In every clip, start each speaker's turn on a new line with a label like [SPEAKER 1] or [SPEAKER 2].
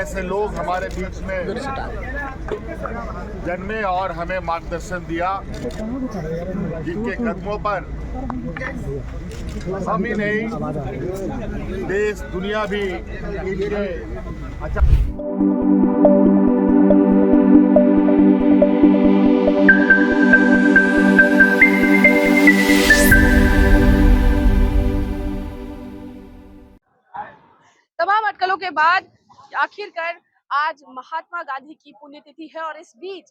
[SPEAKER 1] ऐसे लोग हमारे बीच में जन्मे और हमें मार्गदर्शन दिया, जिनके कदमों पर हम ही नहीं देश दुनिया भी इनके
[SPEAKER 2] तमाम अटकलों के बाद आखिरकार आज महात्मा गांधी की पुण्यतिथि है और इस बीच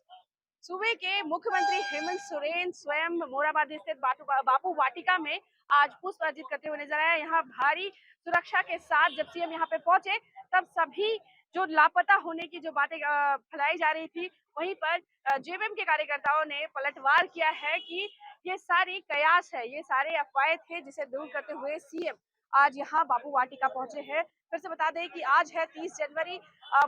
[SPEAKER 2] सूबे के मुख्यमंत्री हेमंत सोरेन स्वयं मोराबादी स्थित बापू वाटिका में आज पुष्प अर्पित करते हुए नजर आया। यहाँ भारी सुरक्षा के साथ जब सीएम यहाँ पे पहुंचे तब सभी जो लापता होने की जो बातें फैलाई जा रही थी, वहीं पर जेएमएम के कार्यकर्ताओं ने पलटवार किया है कि ये सारी कयास है, ये सारे अफवाहें थे, जिसे दूर करते हुए सीएम आज यहाँ बापू वाटिका पहुंचे हैं। फिर से बता दें कि आज है 30 जनवरी,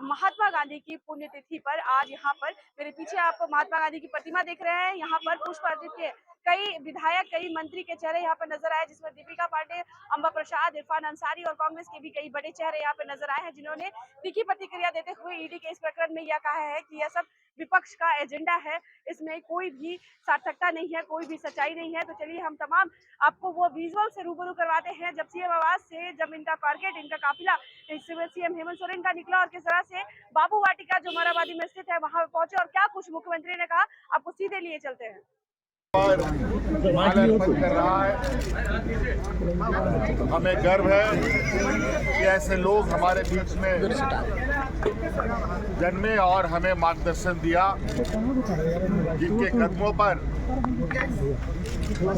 [SPEAKER 2] महात्मा गांधी की पुण्यतिथि पर आज यहाँ पर मेरे पीछे आप महात्मा गांधी की प्रतिमा देख रहे हैं। यहाँ पर पुष्प अर्पित के कई विधायक, कई मंत्री के चेहरे यहाँ पर नजर आए, जिसमें दीपिका पांडे, अंबा प्रसाद, इरफान अंसारी और कांग्रेस के भी कई बड़े चेहरे यहाँ पर नजर आए हैं, जिन्होंने तीखी प्रतिक्रिया देते हुए ईडी के इस प्रकरण में यह कहा है कि यह सब विपक्ष का एजेंडा है, इसमें कोई भी सार्थकता नहीं है, कोई भी सच्चाई नहीं है। तो चलिए हम तमाम आपको वो विजुअल से रूबरू करवाते हैं जब सीएम आवास से जब इनका कारकेट, इनका काफिला सीएम हेमंत सोरेन का निकला और किस तरह से बापू वाटिका जो मोराबादी में स्थित है वहां पहुंचे और क्या कुछ मुख्यमंत्री ने कहा, आपको सीधे लिए चलते हैं।
[SPEAKER 1] और माल्यार्पण कर रहा है। हमें गर्व है कि ऐसे लोग हमारे बीच में जन्मे और हमें मार्गदर्शन दिया, जिनके कदमों पर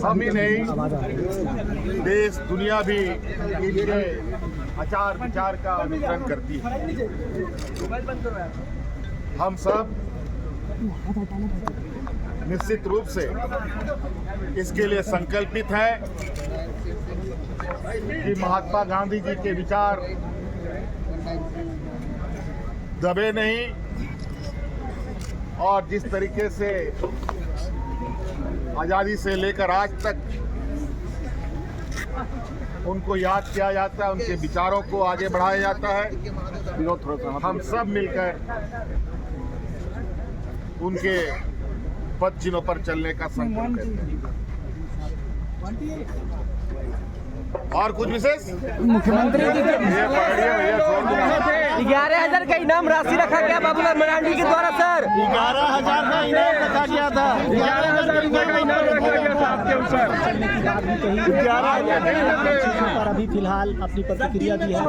[SPEAKER 1] हम ही नहीं देश दुनिया भी इनके आचार विचार का अनुसरण करती है। हम सब निश्चित रूप से इसके लिए संकल्पित है कि महात्मा गांधी जी के विचार दबे नहीं और जिस तरीके से आज़ादी से लेकर आज तक उनको याद किया जाता है, उनके विचारों को आगे बढ़ाया जाता है, हम सब मिलकर उनके पद चिन्हों पर चलने का संकल्प करते हैं। और कुछ विशेष
[SPEAKER 3] मुख्यमंत्री 11,000 का इनाम राशि रखा गया बाबूलाल मरांडी के द्वारा। सर
[SPEAKER 4] 11,000 का इनाम रखा गया था, 11,000 रुपए का इनाम रखा गया था आपके ऊपर। 11,000 पर अभी फिलहाल अपनी प्रतिक्रिया दी है।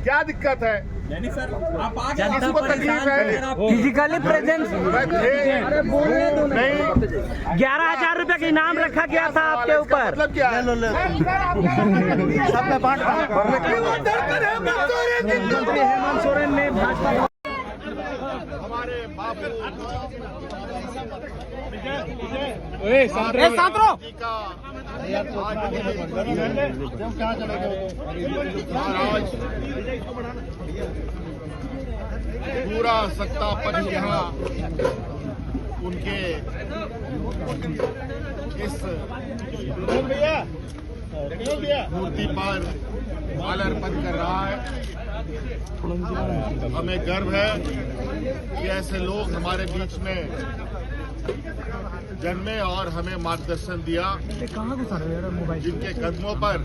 [SPEAKER 1] क्या दिक्कत है? किसको तकलीफ है?
[SPEAKER 3] फिजिकली प्रेजेंस
[SPEAKER 1] नहीं,
[SPEAKER 3] 11,000 रुपए का इनाम रखा गया था आपके ऊपर।
[SPEAKER 1] मतलब क्या है?
[SPEAKER 4] सब में बांट हेमंत सोरेन ने भाजपा
[SPEAKER 1] हमारे बापू पूरा सत्ता पक्ष यहाँ उनके इस मूर्ति पर माल्यार्पण कर रहा है। हमें गर्व है कि ऐसे लोग हमारे बीच में जन्मे और हमें मार्गदर्शन दिया, जिनके कदमों पर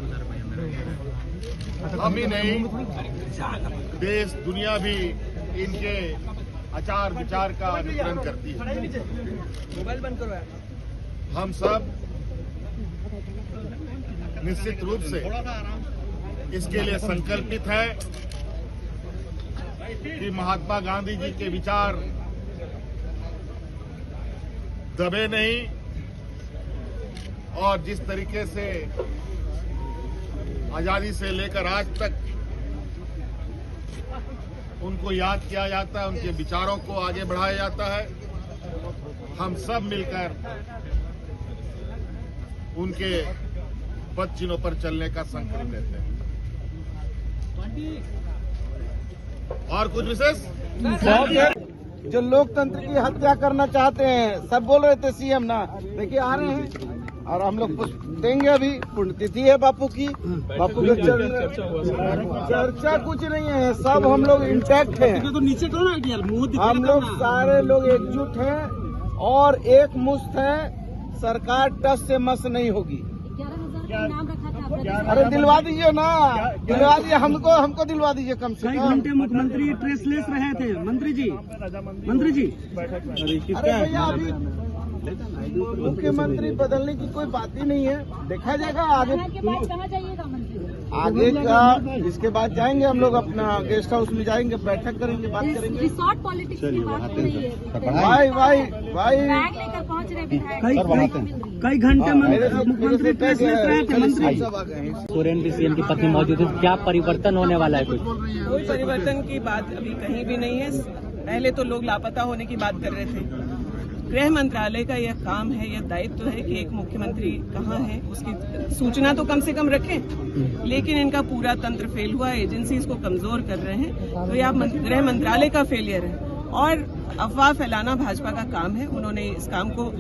[SPEAKER 1] हम ही नहीं देश दुनिया भी इनके आचार विचार का अनुसरण करती है। हम सब निश्चित रूप से इसके लिए संकल्पित है कि महात्मा गांधी जी के विचार दबे नहीं और जिस तरीके से आज़ादी से लेकर आज तक उनको याद किया जाता है, उनके विचारों को आगे बढ़ाया जाता है, हम सब मिलकर उनके पद चिन्हों पर चलने का संकल्प लेते हैं। और कुछ विशेष
[SPEAKER 4] जो लोकतंत्र की हत्या करना चाहते हैं, सब बोल रहे थे सीएम ना, देखिए आ रहे हैं
[SPEAKER 5] और हम लोग पुष्प देंगे। अभी पुण्यतिथि है बापू की, बापू के चर्चा कुछ नहीं है, सब हम लोग इंटैक्ट हैं।
[SPEAKER 4] तो नीचे करो ना यार,
[SPEAKER 5] हम लोग सारे लोग एकजुट हैं और एक मुश्त है। सरकार टस से मस नहीं होगी। अरे दिलवा दीजिए ना, दिलवा दीजिए हमको दिलवा दीजिए कम से
[SPEAKER 4] कई
[SPEAKER 5] कम।
[SPEAKER 4] घंटे मुख्यमंत्री ट्रेसलेस रहे थे। मंत्री जी
[SPEAKER 5] अरे भैया अभी मुख्यमंत्री बदलने की कोई बात ही नहीं है, देखा जाएगा आगे।
[SPEAKER 6] कहाँ जाइएगा मंत्री?
[SPEAKER 5] आगे का इसके बाद जाएंगे हम लोग अपना गेस्ट हाउस में जाएंगे, बैठक करेंगे, बात करेंगे।
[SPEAKER 6] रिसोर्ट पॉलिटिक्स की बात हो रही है।
[SPEAKER 5] भाई
[SPEAKER 6] बैग लेकर पहुंच रहे विधायक।
[SPEAKER 4] कई घंटे मुख्यमंत्री ट्रेसलेस रहे थे। मंत्री
[SPEAKER 3] सोरेन भी सीएम की पत्नी मौजूद है, क्या परिवर्तन होने वाला है?
[SPEAKER 7] कोई परिवर्तन की बात अभी कहीं भी नहीं है। पहले तो लोग लापता होने की बात कर रहे थे। गृह मंत्रालय का यह काम है, यह दायित्व है कि एक मुख्यमंत्री कहाँ है उसकी सूचना तो कम से कम रखें, लेकिन इनका पूरा तंत्र फेल हुआ है, एजेंसीज को कमजोर कर रहे हैं। तो यह गृह मंत्रालय का फेलियर है और अफवाह फैलाना भाजपा का काम है। उन्होंने इस काम को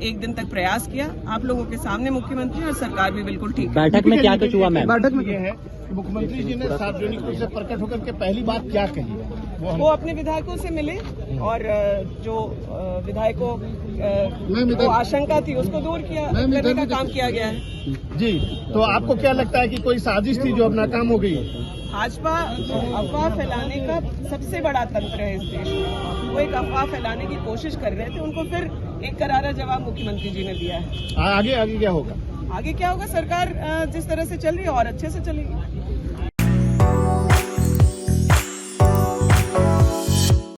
[SPEAKER 7] एक दिन तक प्रयास किया, आप लोगों के सामने मुख्यमंत्री और सरकार भी बिल्कुल ठीक है।
[SPEAKER 3] बैठक में क्या कुछ हुआ मैम?
[SPEAKER 1] बैठक में ये है कि मुख्यमंत्री जी ने सार्वजनिक रूप से प्रकट होकर के पहली बात क्या कही?
[SPEAKER 7] वो अपने विधायकों से मिले और जो विधायकों को आशंका थी उसको दूर करने का काम किया गया है।
[SPEAKER 1] जी, तो आपको क्या लगता है कि कोई साजिश थी जो अब नाकाम हो गई?
[SPEAKER 7] भाजपा अफवाह फैलाने का सबसे बड़ा तंत्र है इस देश में। वो एक अफवाह फैलाने की कोशिश कर रहे थे, उनको फिर एक करारा जवाब मुख्यमंत्री जी ने दिया है।
[SPEAKER 1] आगे क्या होगा?
[SPEAKER 7] आगे क्या होगा? सरकार जिस तरह से चल रही है और अच्छे से चलेगी।